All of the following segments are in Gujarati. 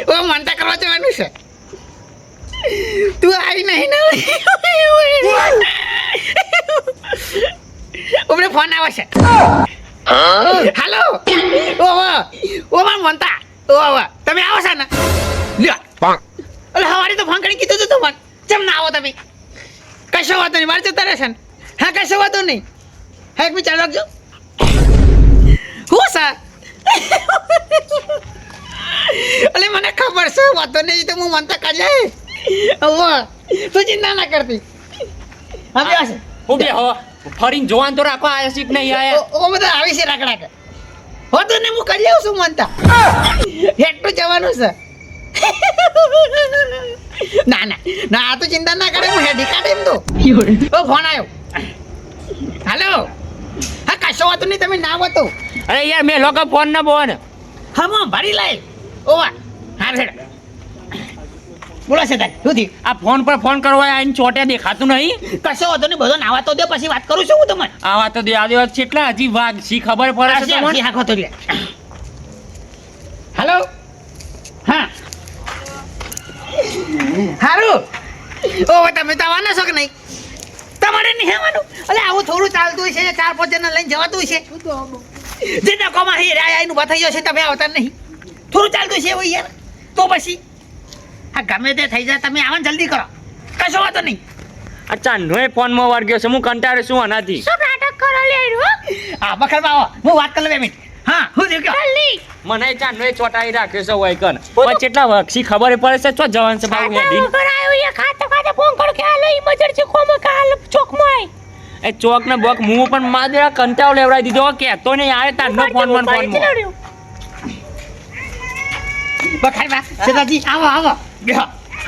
ઓ મનતા કરવા જવાનું છે તું આવી નહીં ને ઉમને ફોન આવે છે હાલો ઓ મનતા ઓ તમે આવો છો ને લ્યો અરે હવારે તો ફોન કરી કીધું તું મને કેમ ના આવો તમે કશો વાતો નહીં મારે જતા રહેશે ને હા કશો વાતો નહીં હા એક મિનિટ ચાલુ રાખજો હું સર અલે મને ખબર છે વાતો નહીં તો હું મનતા કાઢે તું ચિંતા ના કરતી હા બે છે હું બે હો ફરીને જોવાન તો રાખવા આયા છે કે નહીં આયા ઓ બધા આવી છે રાકડા હો તો ને હું કરી આવું છું મનતા હેઠું જવાનું છે ના ના ના આ તો ચિંતા ના કરે હું હેડી કાઢે એમ તો ઓ ફોન આવ્યો હાલો હા કશો વાતો નહીં તમે ના વાતો અરે યાર મેં લોકો ફોન ના બોન હા હું ભરી લાય ઓવા હા રેડ બોલો છે તાર શું થયું આ ફોન પર ફોન કરવા આઈને ચોટે દેખાતું નહીં કશો વાતો નહીં બધો નાવા તો દે પછી વાત કરું છું હું તમને આવા તો દે આ કેટલા હજી વાઘ સી ખબર પડે છે તમને હા ખોતો લે હાલો હા હારું ઓ તમે તો આવવાના છો કે નહીં તમારે નહીં આવવાનું અલે આવું થોડું ચાલતું છે 4-5 જણા લઈને જવાતું છે જે નકોમાં હી રાય આઈનું બથાઈ ગયો છે તમે આવતા નહીં થોડું ચાલતું છે એવું યાર તો પછી હા ગમે તે થઈ જાય તમે આવવાનું જલ્દી કરો કશો વાતો નહીં અચ્છા નોય ફોનમાં વર્ગ્યો છે હું કંટાળે શું આનાથી શું નાટક કરો લે આ બખરમાં આવો હું વાત કરી લે મિનિટ હા હું દેખ જલ્દી મને ચાંદોય ચોટાઈ રાખ્યો છે હોય કન પણ કેટલા વક્ષી ખબર પડે છે ચો જવાન છે બાબુ હેડી કરાયો એ ખાતે ફોન કરો કે આ લઈ ઇમરજન્સી કોમ કાલ ચોકમાં એ ચોક ને બોક હું પણ માદરા કંટાળ લેવડાવી દીધો કે તો નહીં આવે તાર નો ફોન બખાડવા સેતાજી આવો આવો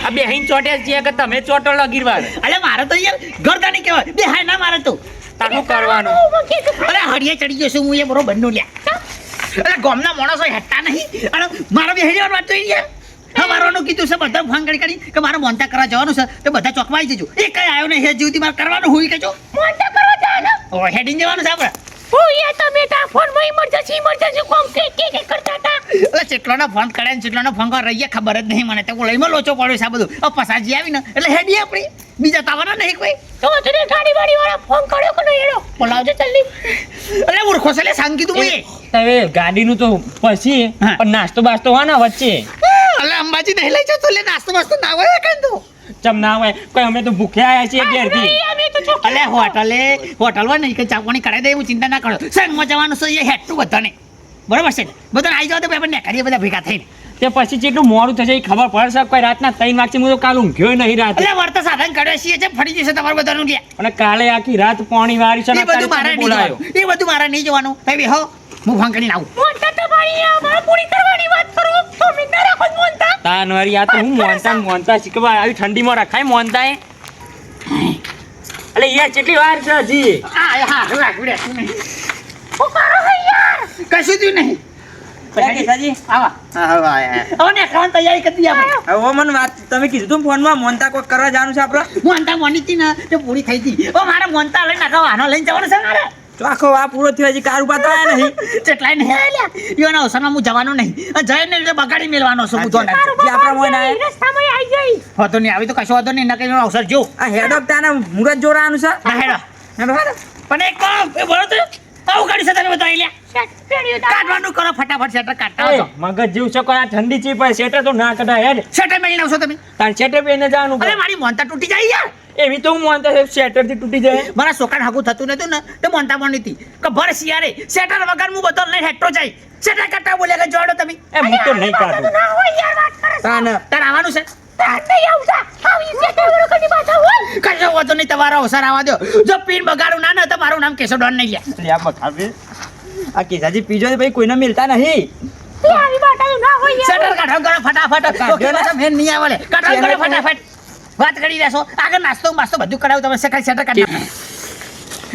આ બે હઈન ચોટે છે કે તમે ચોટો લગીરવા અલે મારે તો યાર ગરદાની કહેવાય બે હાય ના મારે તો તારું કરવાનું અરે હડિયા ચડી ગયો છું હું એ બરોબર નો લ્યા અરે ગામના માણસો હેઠતા નહીં અને મારો બે હેડિયાર વાત તો યાર હા મારોનું કીધું છે બધા ફોન કરી કે મારે મોનતા કરવા જવાનું છે તો બધા ચોકમાં આવી જજો એ કઈ આવ્યો નહીં હે જીવતી મારે કરવાનું હોય કેજો મોનતા કરવા જવાનું ઓ હેડિંગ જવાનું છે આપણે ઓ યાર તમે તા ફોન માં ઇમરજન્સી કોમ કે કરતા હતા એટલે ચેટલોનો ફોન કરે ને ચેટલોનો ફોન કર રહીએ ખબર જ નહીં મને તો લઈમાં લોચો પડ્યો છે આ બધું પસાજી આવી ને એટલે હેડી આપણી બીજા તાવાના નહીં કોઈ તો તને ગાડી વાળા ફોન કર્યો કે નહીં એનો બોલાવજો જલ્દી અરે મૂર્ખો છે લે સાંગ કીધું મેં તમે ગાડીનું તો પછી પણ નાસ્તો બાસ્તો હોય ને વચ્ચે અલે અંબાજી નહીં લઈ જતો લે નાસ્તો બાસ્તો ના હોય કાં તો ચમ ના હોય કોઈ અમે તો ભૂખ્યા આયા છીએ ઘેરથી અલે હોટલમાં નહીં કે ચા પાણી કરાવી દે હું ચિંતા ના કરો સંગમાં જવાનું છે એ હેઠું બધાને બરાબર છે બધા આવી જાવ તો આપણે કરીએ બધા ભેગા થઈને તે પછી જેટલું મોડું થશે એ ખબર પડશે કોઈ રાતના 3 વાગે હું તો કાલ ઊંઘ્યો નહીં રાતે એટલે વર્ત સાધન કાઢ્યો છીએ છે ફરી જશે તમારું બધાનું લે અને કાલે આખી રાત પાણી વાળી છે એ બધું મારે નહીં જોવાનું એ બધું મારે નહીં જોવાનું તમે હો હું ફોન કરીને આવું મોનતા તમારી અમારે પૂરી કરવાની વાત કરો તો મેં ના રાખો મોનતા તાનવારી આ તો હું મોનતા શીખવા આવી ઠંડીમાં રખાય મોનતા એ અલે યાર કેટલી વાર છે હજી હા રાખી દે ઓ કરો હે યાર કશું જ નહીં કેસાજી આવા હવે ને ખાન તૈયારી કરી દી આપણે હવે મને વાત તમે કીધું તું ફોનમાં મોનતા કોક કરવા જવાનું છે આપણે મોનતા મોની હતી ને તે પૂરી થઈ હતી ઓ મારે મોનતા લઈને નાખવા આનો લઈને જવાનું છે મારે ચોખો આ પૂરો થયો હજી કાર ઉભા તો આયા નહીં કેટલાય નહીં આલ્યા ઈઓના અવસરમાં હું જવાનું નહીં જઈને એટલે બગાડી મેલવાનો છું હું તો ના આપણા મોય ના રસ્તામાં આવી જઈ હોતો નહીં આવી તો કશો હોતો નહીં નકે અવસર જો આ હેડક તાના મુરત જોરાનું છે ના હેડો પણ એક કામ એ બરો તો આવું ગાડી સાથે બતાવી લ્યા કાઢવાનું કરો ફટાફટ શેટર કાઢતા છો મગજ જીવ છે કોઈ આ ઠંડી ચી પર શેટર તો ના કઢાય હેડ શેટર મેળી નાખશો તમે તાર શેટર પહેરીને જવાનું અરે મારી મોનતા તૂટી જાય યાર એવી તો હું મોનતા શેટર થી તૂટી જાય મારા છોકરાને હાગું થતું નતું ને તો મોનતા પણ નથી કે ભર શિયારે શેટર વગર હું બધો લઈને હેઠો જાય શેટર કાઢતા બોલ્યા કે જોડો તમે એ હું તો નહીં કાઢું ના હોય યાર વાત કરે તાન તાર આવવાનું છે તાર નહીં આવતા આવી શેટર વગર કદી પાછા હોય કશો વાતો નહીં તમારો અવસર આવવા દો જો પીન બગાડું ના તો મારું નામ કેશો ડોન નહીં લ્યા લે આ બખાવે આ કેસાજી પીજો ભાઈ કોઈને મિલતા નહીં તે આવી બાટાયું ના હોય યાર શેટર કાઢો કરો ફટાફટ તો કેવા તો મેન નહીં આવે કાઢો કરો ફટાફટ વાત કરી દેશો આગળ નાસ્તો બધું કરાવું તમે શેટર કાઢો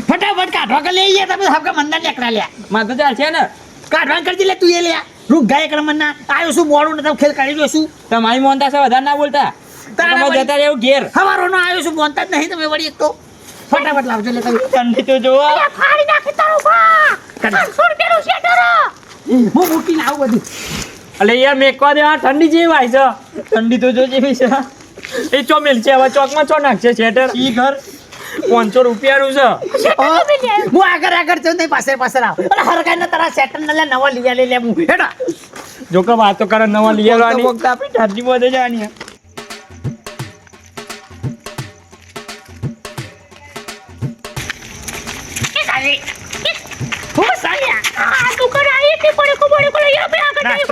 ફટાફટ કાઢો કે લઈએ તમે આપકે મંદા નીકળા લ્યા માં તો ચાલ છે ને કાઢવાનું કરજી લે તું એ લ્યા રૂપ ગાય કરમના આવ્યો શું મોડું ને તમે ખેલ કાઢી લો શું તમારી મોનતા છે વધારે ના બોલતા તમે જતા રહેવું ઘેર હવારો નો આવ્યો છું મોનતા જ નહીં તમે વળી એક તો ફટાફટ લાવજો લે તમે ઠંડી તો જોવો ફાડી નાખી તારો બા 500 રૂપિયાનું શેટર હું મૂકીને આવું બધું અલે યાર મેકવા દે, આ ઠંડી જેવી વાય છે. ઠંડી તો જો જેવી છે. એ ચો મિલ છે હવે ચોકમાં ચો નાખશે શેટર. ઈ ઘર 500 રૂપિયાનું છે. હું આગળ છું નહીં પાછળ આવ. અરે હરગાઈને તારા સેટર ને લે નવો લઈ લે હું હેડો. જો કે વાતો કરે નવા લઈ આવવાની. આપણી ઠંડી વધે જવાની.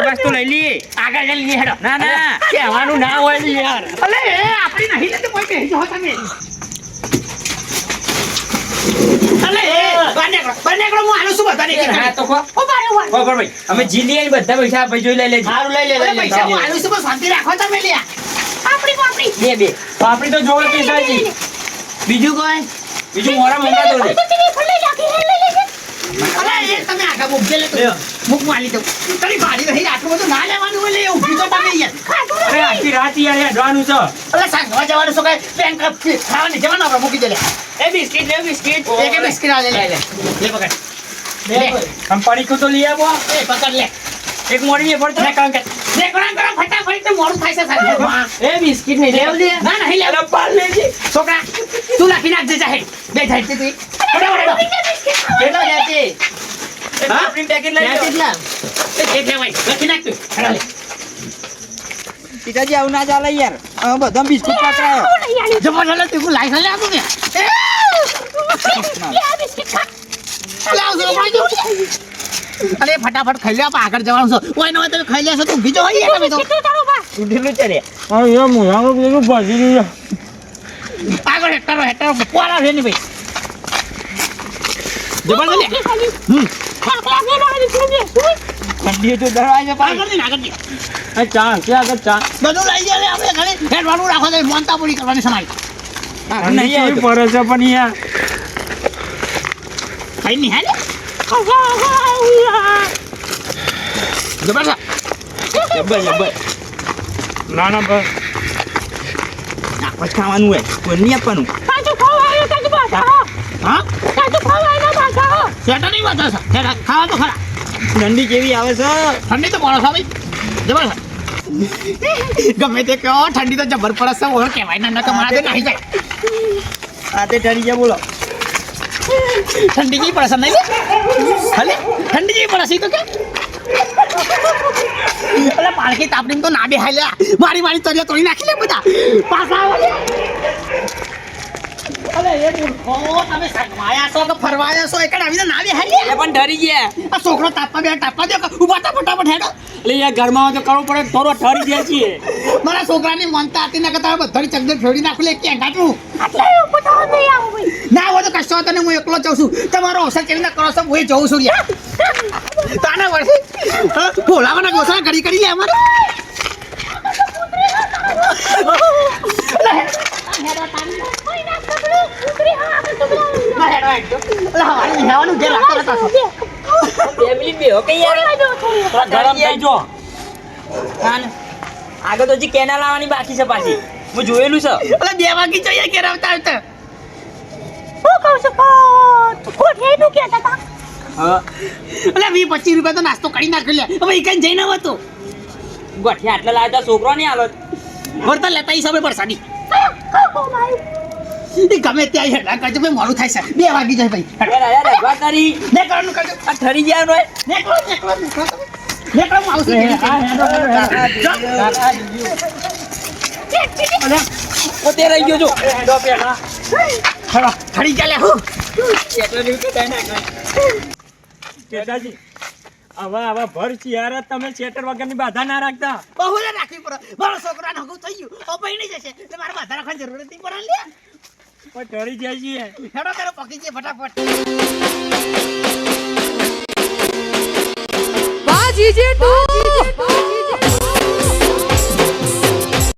નાસ્તો લઈ લઈએ. આગળ લઈ હેડો. ના ના કહેવાનું ના હોય ને યાર. અલે આપણી નહીં લેતો કોઈ બેસી જાઓ તમે. અલે બનેકડો હું આનું શું બતાને કે હા તો કો ભાઈ અમે જી લઈએ બધા પૈસા ભાઈ જોઈ લઈ લેજો. સારું લઈ લે પૈસા હું આનું શું શાંતિ રાખો તમે લ્યા. આપણી બે આપણી તો જોડે પૈસા જી. બીજું મોરા મંગાતો લે. અલે એ તમે આગળ મૂકજે લે તો મૂક માલી દઉં. તારી ભાડી રહી આટલું બધું ના લેવાનું હોય લે ઊભી તો તમે યાર. અરે આખી રાત યાર હેડવાનું છે. અલે સાંગવા જવાનું શું કઈ બેંક ખાવાની જવાનું આપણે મૂકી દે લે. એ બિસ્કિટ લે બિસ્કિટ. એક બિસ્કિટ આ લે લે પકડ. લે કંપની કો તો લઈ આવો. એ પકડ લે. એક મોડી પડતો ને કાંક. લે કરો ફટાફટ તો મોડું થાય છે સાહેબ. એ બિસ્કિટ નહીં લેવ લે. ના નહીં લે. અરે પાલ લેજે. છોકરા તું લાખી નાખજે જાહે. બે જાય તું. કેટલા જાતે? હા? આપણી પેકેટ લઈ લો. કેટલા? એ જે લેવાય લખી નાખ તું. હેડા લે. પિતાજી આવું ના ચાલે યાર. હવે બધા બિસ્કિટ પકડાયો. જબરદસ્ત તું લાઈ લે આપું ને. લાવ જો ભાઈ જો. અરે ફટાફટ ખાઈ લે આપણે આગળ જવાનું છે. ઓય ન હોય તો ખાઈ લેશો તું બીજો હોય તમે તો. ઉઠેલું છે રે. હા યાર મોરાનો પેલું ભાજી લે. આગળ હેટર પોલા છે ને ભાઈ. જબરદસ્ત લે. ઠંડી તો દરવાજો આગળ ને આગળ ને. આ ચા કે આગળ ચા. બધું લઈ જાય આપણે ઘરે હેડવાનું રાખો તો મોનતા પૂરી કરવાની સમાઈ. નહીં આવી પડે છે પણ યાર. ખાઈ નહીં હે ને. જબરદસ્ત. ના ના બસ. ના પછી ખાવાનું હોય કોઈ નહીં આપવાનું. હા સેટા નહીં વાતો છે. ખાવા તો ખરા. ઠંડી કેવી આવે છે. ઠંડી તો પડે છે ભાઈ જબરદસ્ત. ગમે તે કહો ઠંડી તો જબર પડે છે ઓર કહેવાય ના નકર મારે તો નહીં જાય. આ તે ઠરી ગયા બોલો. ઠંડી જેવી પડે છે નહીં હલે ઠંડી જેવી પડે છે ઈ તો કે અલા પાલકી તાપડીમાં તો ના બે હાલ્યા મારી તરિયા તોડી નાખી લે બધા પાછા આવો અલે એ મૂર્ખો તમે સગવાયા છો કે ફરવાયા છો એકડ આવીને ના બે હાલ્યા પણ ડરી ગયા. આ છોકરો તાપવા દે ઉભા થા ફટાફટ હેડો. એટલે યાર ઘરમાં તો કરવું પડે થોડો ઠરી ગયા છીએ. મારા છોકરાની મનતા હતી ના કરતા બધાની ચકદર ફેરવી નાખું લે ક્યાં ગાટું ના હોય તો કશો હતો ને હું એકલો જાઉં છું. તમારો અવસર કેવી ના કરો છો હું જઉં છું યાર. તાના વર્ષે બોલાવાના ગોસા કરી લે અમારે. ગરમ થઈ જો. આગળ તો હજી કેના લાવવાની બાકી છે પાછી. હું જોયેલું છે. 2 વાગી જોઈએ કે રમતા આવતા. હા 20-25 રૂપિયા તો નાસ્તો કરી નાખ્યો લે. હવે ઈ કઈ જઈને હતો ગઠિયા આટલા લાવતા છોકરો નહીં હાલો. વળતા લેતા ઈ સમય પરસાડી ગમે ત્યાં હેડા કરજો ભાઈ મોડું થાય છે. 2 વાગી જાય ભાઈ. રગવા તારી ને કરવાનું કરજો. આ ઠરી ગયા નો નેકળો હું આવું છું. પોતે રહી ગયો છો. ખડી ગયા લે હું પેટાજી આવા ભર યાર તમે શેટર વગરની બાધા ના રાખતા. બહુ રાખવી પડે. મારો છોકરાને હગું થઈ ગયું હવે પૈણી જશે એટલે મારે બાધા રાખવાની જરૂર નથી પડે લે. પણ ઠરી જાય છીએ. હેડો કરો પકી જઈએ ફટાફટ. બાજી જે તું